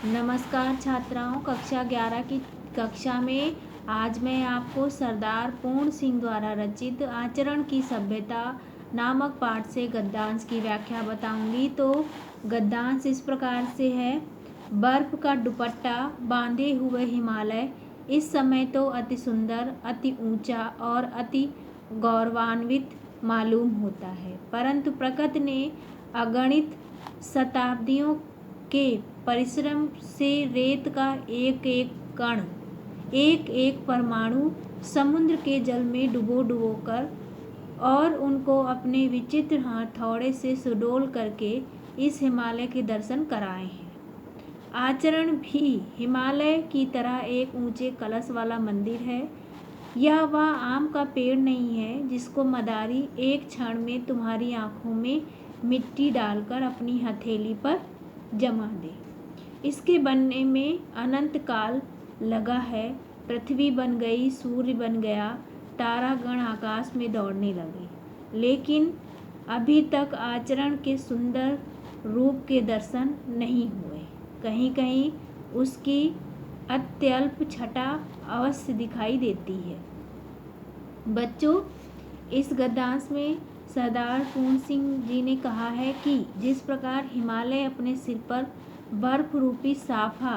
नमस्कार छात्राओं, कक्षा 11 की कक्षा में आज मैं आपको सरदार पूर्ण सिंह द्वारा रचित आचरण की सभ्यता नामक पाठ से गद्यांश की व्याख्या बताऊंगी। तो गद्यांश इस प्रकार से है। बर्फ का दुपट्टा बांधे हुए हिमालय इस समय तो अति सुंदर, अति ऊंचा और अति गौरवान्वित मालूम होता है, परंतु प्रकृति ने अगणित शताब्दियों के परिश्रम से रेत का एक एक कण, एक एक परमाणु समुद्र के जल में डुबो कर और उनको अपने विचित्र हथौड़े से सुडौल करके इस हिमालय के दर्शन कराए हैं। आचरण भी हिमालय की तरह एक ऊंचे कलश वाला मंदिर है। यह वह आम का पेड़ नहीं है जिसको मदारी एक क्षण में तुम्हारी आंखों में मिट्टी डालकर अपनी हथेली पर जमा दे। इसके बनने में अनंत काल लगा है। पृथ्वी बन गई, सूर्य बन गया, तारागण आकाश में दौड़ने लगे, लेकिन अभी तक आचरण के सुंदर रूप के दर्शन नहीं हुए। कहीं कहीं उसकी अत्यल्प छटा अवश्य दिखाई देती है। बच्चों, इस गद्यांश में सरदार पूर्ण सिंह जी ने कहा है कि जिस प्रकार हिमालय अपने सिर पर बर्फ रूपी साफा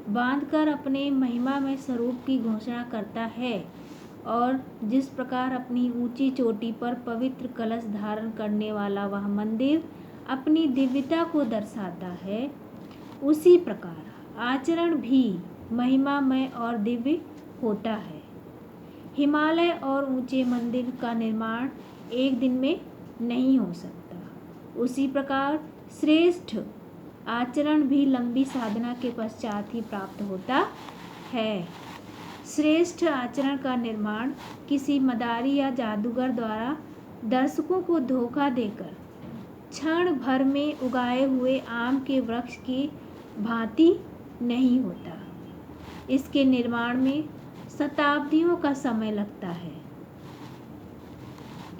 बांधकर अपने महिमामय स्वरूप की घोषणा करता है और जिस प्रकार अपनी ऊंची चोटी पर पवित्र कलश धारण करने वाला वह मंदिर अपनी दिव्यता को दर्शाता है, उसी प्रकार आचरण भी महिमामय और दिव्य होता है। हिमालय और ऊंचे मंदिर का निर्माण एक दिन में नहीं हो सकता, उसी प्रकार श्रेष्ठ आचरण भी लंबी साधना के पश्चात ही प्राप्त होता है। श्रेष्ठ आचरण का निर्माण किसी मदारी या जादूगर द्वारा दर्शकों को धोखा देकर क्षण भर में उगाए हुए आम के वृक्ष की भांति नहीं होता। इसके निर्माण में शताब्दियों का समय लगता है।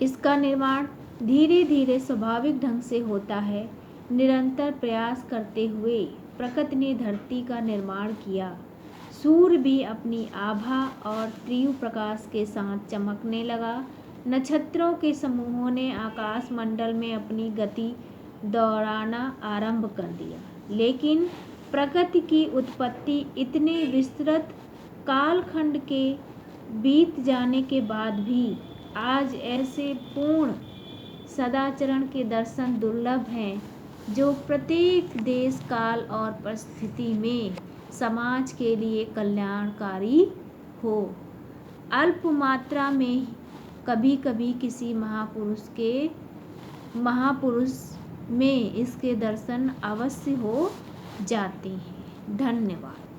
इसका निर्माण धीरे धीरे स्वाभाविक ढंग से होता है। निरंतर प्रयास करते हुए प्रकृति ने धरती का निर्माण किया। सूर्य भी अपनी आभा और तीव्र प्रकाश के साथ चमकने लगा। नक्षत्रों के समूहों ने आकाश मंडल में अपनी गति दौड़ाना आरंभ कर दिया, लेकिन प्रकृति की उत्पत्ति इतने विस्तृत कालखंड के बीत जाने के बाद भी आज ऐसे पूर्ण सदाचरण के दर्शन दुर्लभ हैं जो प्रत्येक देश, काल और परिस्थिति में समाज के लिए कल्याणकारी हो। अल्प मात्रा में कभी कभी किसी महापुरुष में इसके दर्शन अवश्य हो जाते हैं। धन्यवाद।